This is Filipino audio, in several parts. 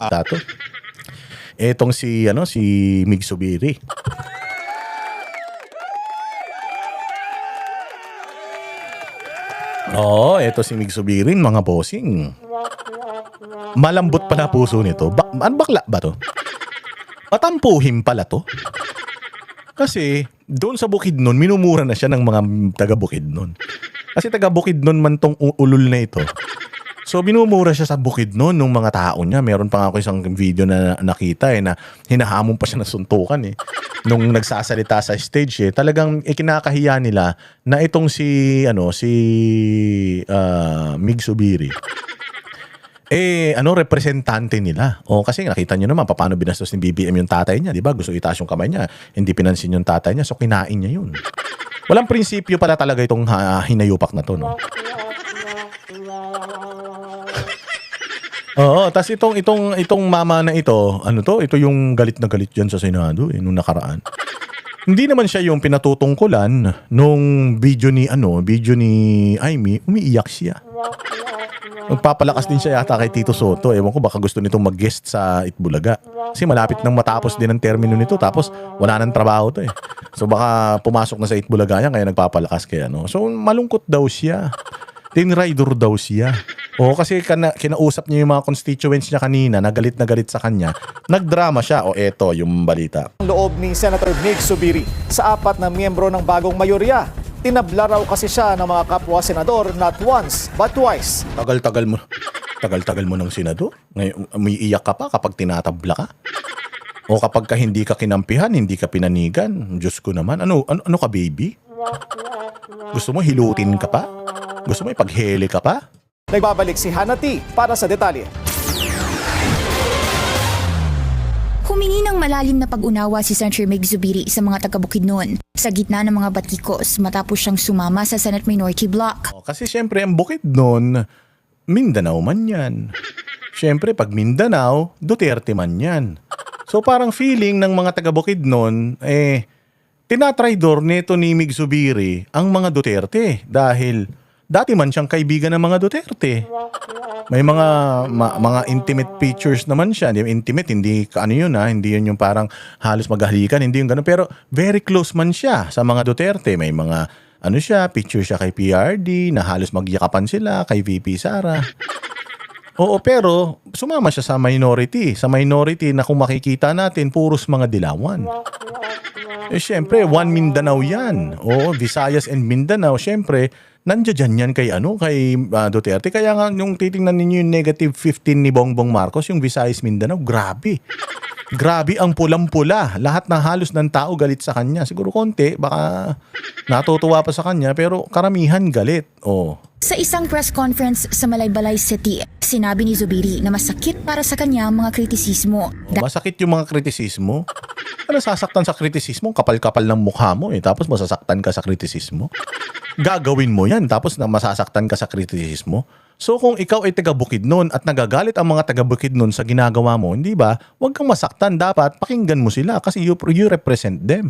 Dato. Etong si Mig Zubiri. Eto si Mig Zubiri, mga bossing. Malambot pala puso nito. Bakla ba to? Matampuhin pala to. Kasi doon sa Bukidnon, minumura na siya ng mga taga Bukidnon. Kasi taga Bukidnon man tong ulol na ito. So binumura siya sa Bukidnon ng mga tao niya. Meron pa nga ako isang video na nakita na hinahamon pa siya ng suntukan nung nagsasalita sa stage Talagang ikinakahiya nila na itong si Mig Zubiri. Representante nila. Kasi nakita niyo naman paano binastos ni BBM yung tatay niya, 'di ba? Gusto itaas yung kamay niya, hindi pinansin yung tatay niya, so kinain niya yun. Walang prinsipyo pala talaga itong hinayupak na to, no? Tas itong mama na ito, ito yung galit na galit diyan sa Senado nung nakaraan. Hindi naman siya yung pinatutungkulan nung video ni Amy, umiiyak siya. Magpapalakas din siya yata kay Tito Soto. Ewan ko, baka gusto nitong mag-guest sa Itbulaga. Kasi malapit nang matapos din ang termino nito, tapos wala nang trabaho to So baka pumasok na sa Itbulaga yan, kaya nagpapalakas kaya So malungkot daw siya. Tinrider daw siya. Kasi kinausap niya yung mga constituents niya kanina, na galit sa kanya. Nagdrama siya. Eto yung balita. Ang loob ni Senator Mig Zubiri sa 4 na miyembro ng bagong mayorya. Tinabla raw kasi siya ng mga kapwa senador not once but twice. Tagal-tagal mo ng senador. Ngayon, umiiyak ka pa kapag tinatabla ka? O kapag hindi ka kinampihan, hindi ka pinanigan? Diyos ko naman. Ano ka, baby? Gusto mo hilutin ka pa? Gusto mo ipaghele ka pa? Nagbabalik si Hannah T. para sa detalye. Humingi ng malalim na pag-unawa si Senator Mig Zubiri sa mga taga-Bukidnon sa gitna ng mga batikos matapos siyang sumama sa Senate Minority Block. Kasi syempre ang Bukidnon, Mindanao man yan. Syempre pag Mindanao, Duterte man yan. So parang feeling ng mga taga-Bukidnon, tinatraidor nito ni Mig Zubiri ang mga Duterte dahil dati man siyang kaibigan ng mga Duterte. May mga intimate pictures naman siya. Intimate, hindi hindi yun yung parang halos maghalikan, hindi yung gano'n. Pero very close man siya sa mga Duterte. May mga picture siya kay PRD na halos magyakapan sila, kay VP Sara. Pero sumama siya sa minority. Sa minority na kung makikita natin, puros mga dilawan. Siyempre, one Mindanao yan. Visayas and Mindanao, siyempre, nandiyan yan kay Duterte. Kaya nga, nung titingnan ninyo yung negative 15 ni Bongbong Marcos, yung Visayas Mindanao, grabe. Grabe ang pulang-pula. Lahat na halos ng tao galit sa kanya. Siguro konti, baka natutuwa pa sa kanya, pero karamihan galit. Sa isang press conference sa Malaybalay City, sinabi ni Zubiri na masakit para sa kanya ang mga kritisismo. Masakit yung mga kritisismo? Sasaktan sa kritisismo? Kapal-kapal ng mukha mo tapos masasaktan ka sa kritisismo? Gagawin mo yan tapos masasaktan ka sa kritisismo? So kung ikaw ay taga Bukidnon at nagagalit ang mga taga Bukidnon sa ginagawa mo, hindi ba? Huwag kang masaktan, dapat pakinggan mo sila kasi you represent them.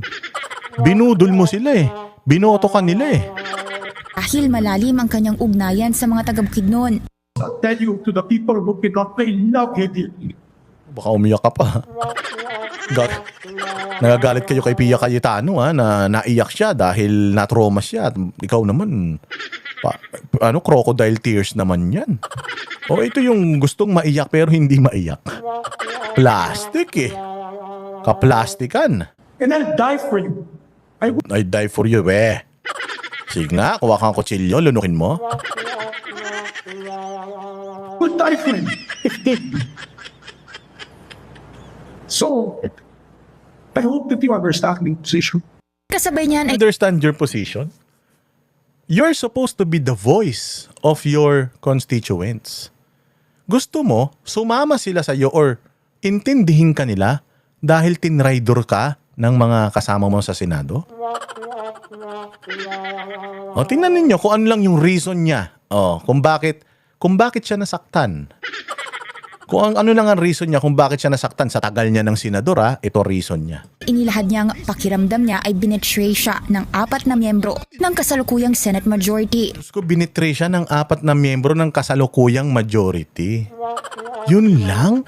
Binudol mo sila Binoto ka nila Dahil malalim ang kanyang ugnayan sa mga taga Bukidnon. I'll tell you to the people who cannot pay love him. Baka umiyak ka pa. Nagagalit kayo kay Pia Cayetano na naiyak siya dahil na-trauma siya. At ikaw naman, crocodile tears naman yan. Ito yung gustong maiyak pero hindi maiyak. Plastic Kaplastikan. And I'll die for you. I'd die for you Sige nga, kuha kang kutsilyo, lunukin mo. Will die for him. So, I hope that you understand the position. Kasabay niyan ay Understand your position? You're supposed to be the voice of your constituents. Gusto mo, sumama sila sa iyo or intindihin ka nila dahil tinrider ka ng mga kasama mo sa Senado? Tingnan ninyo kung ano lang yung reason niya. Kung bakit siya nasaktan. Kung ano lang ang reason niya kung bakit siya nasaktan sa tagal niya ng senador, ito reason niya. inilahad niyang pakiramdam niya ay binetray siya ng 4 na miyembro ng kasalukuyang Senate Majority. Diyos ko, binetray siya ng 4 na miyembro ng kasalukuyang majority. Yun lang?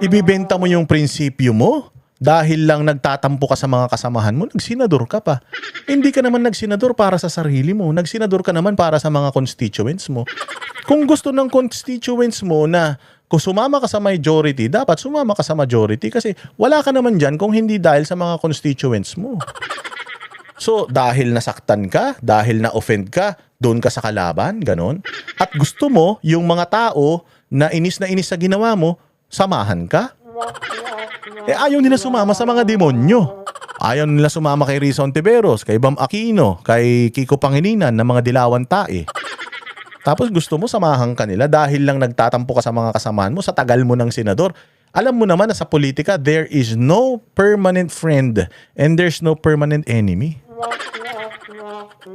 Ibibenta mo yung prinsipyo mo dahil lang nagtatampo ka sa mga kasamahan mo, nagsenador ka pa. Hindi ka naman nagsenador para sa sarili mo. Nagsenador ka naman para sa mga constituents mo. Kung gusto ng constituents mo na kung sumama ka sa majority, dapat sumama ka sa majority kasi wala ka naman dyan kung hindi dahil sa mga constituents mo. So, dahil nasaktan ka, dahil na-offend ka, doon ka sa kalaban, ganon. At gusto mo, yung mga tao na inis sa ginawa mo, samahan ka. Ayaw nila sumama sa mga demonyo. Ayaw nila sumama kay Risa Ontiveros, kay Bam Aquino, kay Kiko Pangilinan na mga dilawan tae. Tapos gusto mo samahan ka nila dahil lang nagtatampo ka sa mga kasamahan mo sa tagal mo ng senador. Alam mo naman na sa politika, there is no permanent friend and there's no permanent enemy.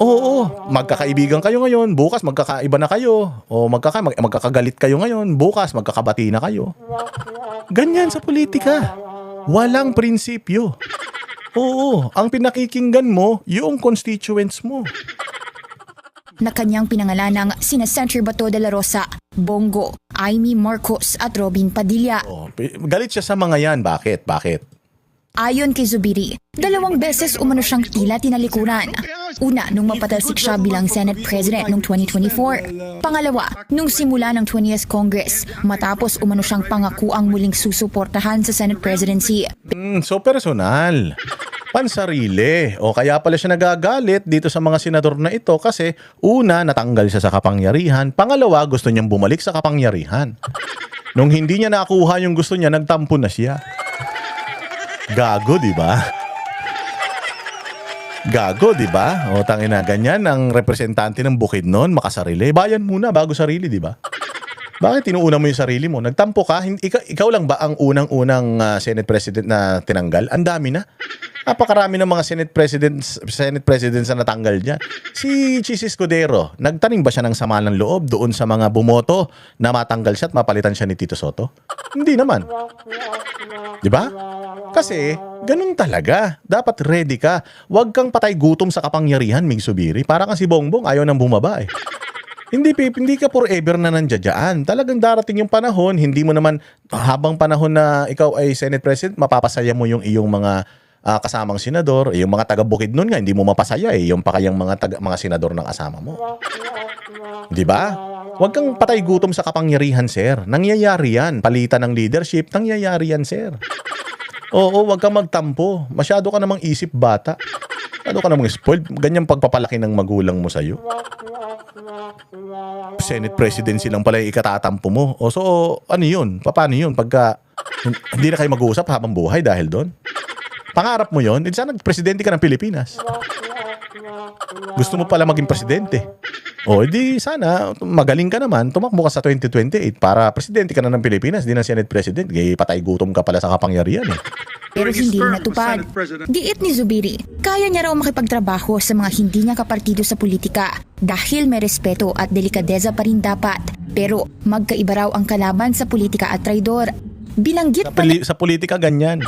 Oo, magkakaibigan kayo ngayon, bukas magkakaiba na kayo. O magkakagalit kayo ngayon, bukas magkakabati na kayo. Ganyan sa politika. Walang prinsipyo. Oo, ang pinakikinggan mo, yung constituents mo. Na kanyang pinangalan ng sina Senator Bato de la Rosa, Bongo, Amy Marcos at Robin Padilla. Oh, galit siya sa mga yan. Bakit? Ayon kay Zubiri, 2 beses umano siyang tila tinalikuran. Una, nung mapatalsik siya bilang Senate President noong 2024. Pangalawa, nung simula ng 20th Congress, matapos umano siyang pangakuang muling susuportahan sa Senate Presidency. So personal. Pansarili. O kaya pala siya nagagalit dito sa mga senador na ito kasi una, natanggal siya sa kapangyarihan. Pangalawa, gusto niyang bumalik sa kapangyarihan. Nung hindi niya nakuha yung gusto niya, nagtampo na siya. Gago, di ba? Gago, di ba? O tangina, ganyan ang representante ng Bukidnon, makasarili. Bayan muna bago sarili, di ba? Bakit tinuuna mo yung sarili mo? Nagtampo ka? Ikaw lang ba ang unang-unang Senate President na tinanggal? Ang dami na. Napakarami ng mga Senate Presidents na natanggal dyan. Si Chis Escudero, nagtanim ba siya ng sama ng loob doon sa mga bumoto na matanggal siya at mapalitan siya ni Tito Soto? Hindi naman. Di ba? Kasi, ganun talaga. Dapat ready ka. Huwag kang patay gutom sa kapangyarihan, Mig Zubiri. Para kang si Bongbong, ayaw nang bumaba eh. Hindi ka forever na nandiyan. Talagang darating yung panahon, hindi mo naman, habang panahon na ikaw ay Senate President, mapapasaya mo yung iyong mga kasamang senador. Yung mga taga-Bukidnon nga, hindi mo mapasaya eh. Yung pa kayang mga senador ng kasama mo. Di ba? Huwag kang patay gutom sa kapangyarihan, sir. Nangyayari yan. Palitan ng leadership, nangyayari yan, sir. Oo, huwag kang magtampo. Masyado ka namang isip bata. Masyado ka namang spoiled. Ganyang pagpapalaki ng magulang mo sa'yo. Senate presidency lang pala yung ikatatampo mo. O so, ano yun? Paano yun? Pagka hindi na kayo mag-uusap habang buhay dahil doon? Pangarap mo yun? Sana presidente ka ng Pilipinas. Gusto mo pala maging presidente. O, edi sana, magaling ka naman, tumakbo ka sa 2028 para presidente ka na ng Pilipinas, di na Senate President. Gaya patay gutom ka pala sa kapangyarihan eh. Pero hindi rin natupad. Diit ni Zubiri, kaya niya raw makipagtrabaho sa mga hindi niya kapartido sa politika dahil may respeto at delikadeza pa rin dapat. Pero magkaiba raw ang kalaban sa politika at traidor. Bilanggit pa Sa politika ganyan.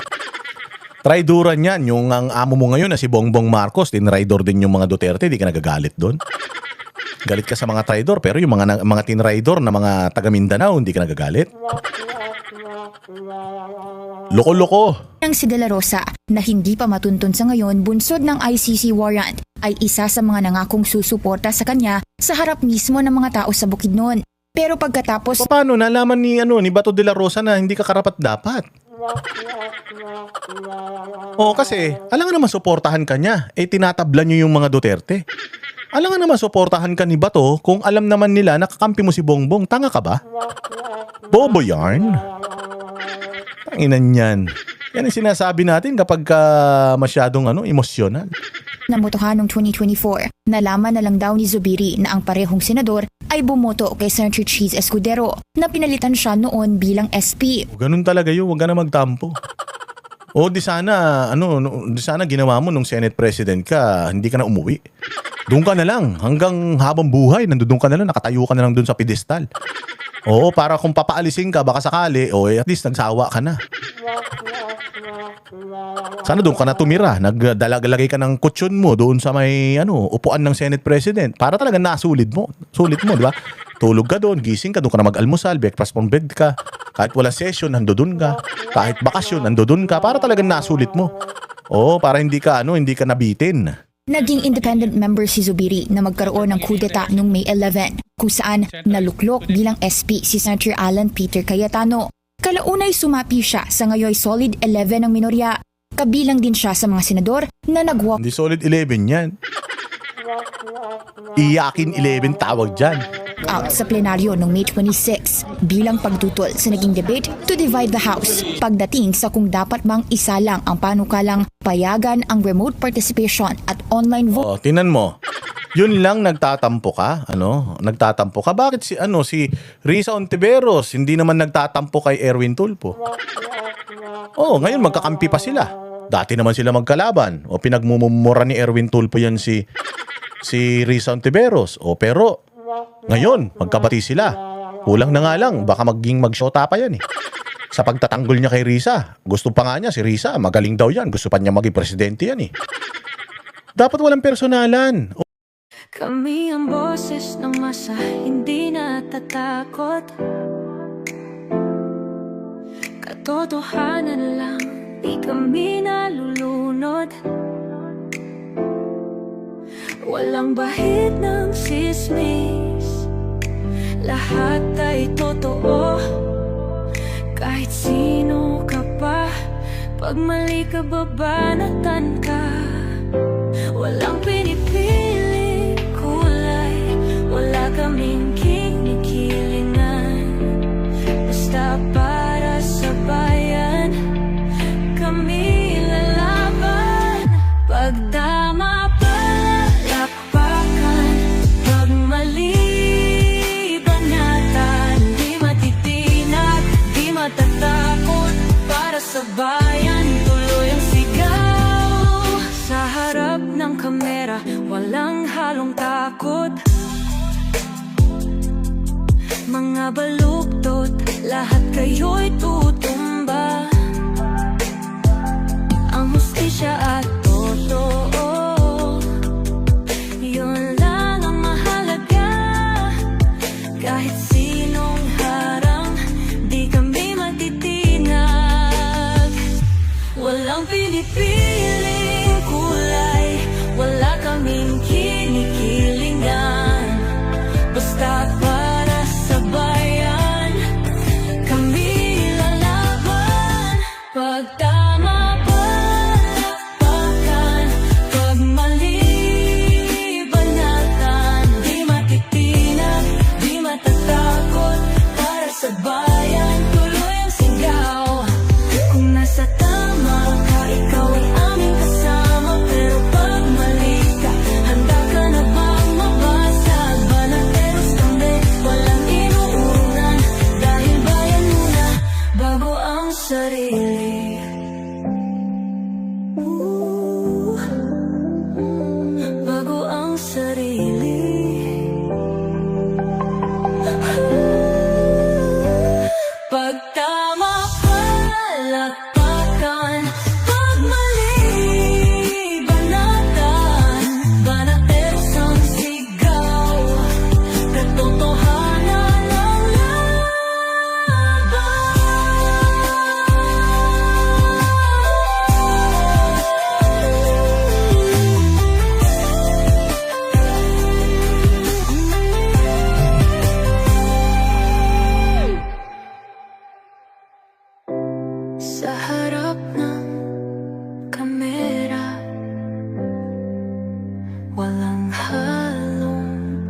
Traidoran yan. Yung ang amo mo ngayon na si Bongbong Marcos, tinraidor din yung mga Duterte, di ka nagagalit doon. Galit ka sa mga traidor, pero yung mga tinraidor na mga taga Mindanao, hindi ka nagagalit. Loko-loko. ng si De La Rosa na hindi pa matuntun sa ngayon bunsod ng ICC warrant ay isa sa mga nangakong susuporta sa kanya sa harap mismo ng mga tao sa Bukidnon. Pero pagkatapos Paano nalaman ni Bato de la Rosa na hindi ka karapat-dapat? Kasi alam nga naman suportahan ka niya. Tinatabla niyo yung mga Duterte. Alam nga naman suportahan ka ni Bato kung alam naman nila nakakampi mo si Bongbong. Tanga ka ba? Bobo yarn. Tanginan yan. Yan ang sinasabi natin kapag masyadong emosyonal. namotohan noong 2024, nalaman na lang daw ni Zubiri na ang parehong senador ay bumoto kay Senator Chis Escudero na pinalitan siya noon bilang SP. Ganun talaga yun. Huwag ka na magtampo. Di sana ginawa mo nung Senate President ka, hindi ka na umuwi. Doon ka na lang. Hanggang habang buhay, nandoon ka na lang, nakatayo ka na lang doon sa pedestal. Para kung papaalisin ka, baka sakali, at least nagsawa ka na. Sana doon ka na tumira. Nagdalagay ka ng kutsyon mo doon sa may upuan ng Senate President. Para talaga nasulit mo. Sulit mo, di ba? Tulog ka doon, gising ka, doon ka na mag-almusal, breakfast from bed ka. Kahit wala session, nandoon ka. Kahit bakasyon, nandoon ka. Para talagang nasulit mo. Oo, para hindi ka nabitin. Naging independent member si Zubiri na magkaroon ng kudeta noong May 11 kung saan naluklok bilang SP si Senator Alan Peter Cayetano. Kalaunay sumapi siya sa ngayoy solid 11 ng minorya. Kabilang din siya sa mga senador na nag-walk Hindi solid 11 yan. Iyakin 11 tawag dyan. out sa plenaryo noong May 26 bilang pagtutol sa naging debate to divide the House pagdating sa kung dapat bang isa lang ang panukalang payagan ang remote participation at online vote. O, tinan mo. Yun lang nagtatampo ka, Nagtatampo ka. Bakit si Risa Ontiveros hindi naman nagtatampo kay Erwin Tulfo? Oh, ngayon magkakampi pa sila. Dati naman sila magkalaban. O pinagmumura ni Erwin Tulfo yan si Risa Ontiveros. O pero ngayon magkabati sila. Kulang na nga lang, baka magshota pa yan eh. Sa pagtatanggol niya kay Risa, gusto pa nga niya si Risa, magaling daw yan. Gusto pa niya maging presidente yan eh. Dapat walang personalan. Kami ang boses ng masa, hindi natatakot. Katotohanan lang, di kami nalulunod. Walang bahid ng sismis, lahat ay totoo. Kahit sino ka pa, pag mali ka babanatan ka. Walang pinipili kulay, wala kaming kinikilingan. Basta para sa bayan, kami lalaban. Pag tama palakpakan, pag mali banatan. Di matitinag, di matatakot, para sa bayan tuloy ang sigaw. Sa harap ng kamera, walang halong takot. Mga baluktot, lahat kayo'y tutumba. Ang hustisya at totoo, yun lang ang mahalaga. Kahit sinong harang, di kami matitinag. Walang pinipiling kulay, wala kaming kinikilingan. Basta para sa bayan, kami lalaban. Pag tama palakpakan, pag mali banatan. Di matitinag, di matatakot, para sa bayan tuloy ang sigaw. Kung nasa tama ka, ikaw ay aming kasama. Pero pag mali ka, handa ka na bang mabasag? Banateros kami, walang inuunan. Dahil bayan muna, bago ang sarili. Bago ang sarili. Pag tama palakpakan, pag mali banatan. Banateros ang sigaw, katotohanan ang sa harap ng kamera, walang halong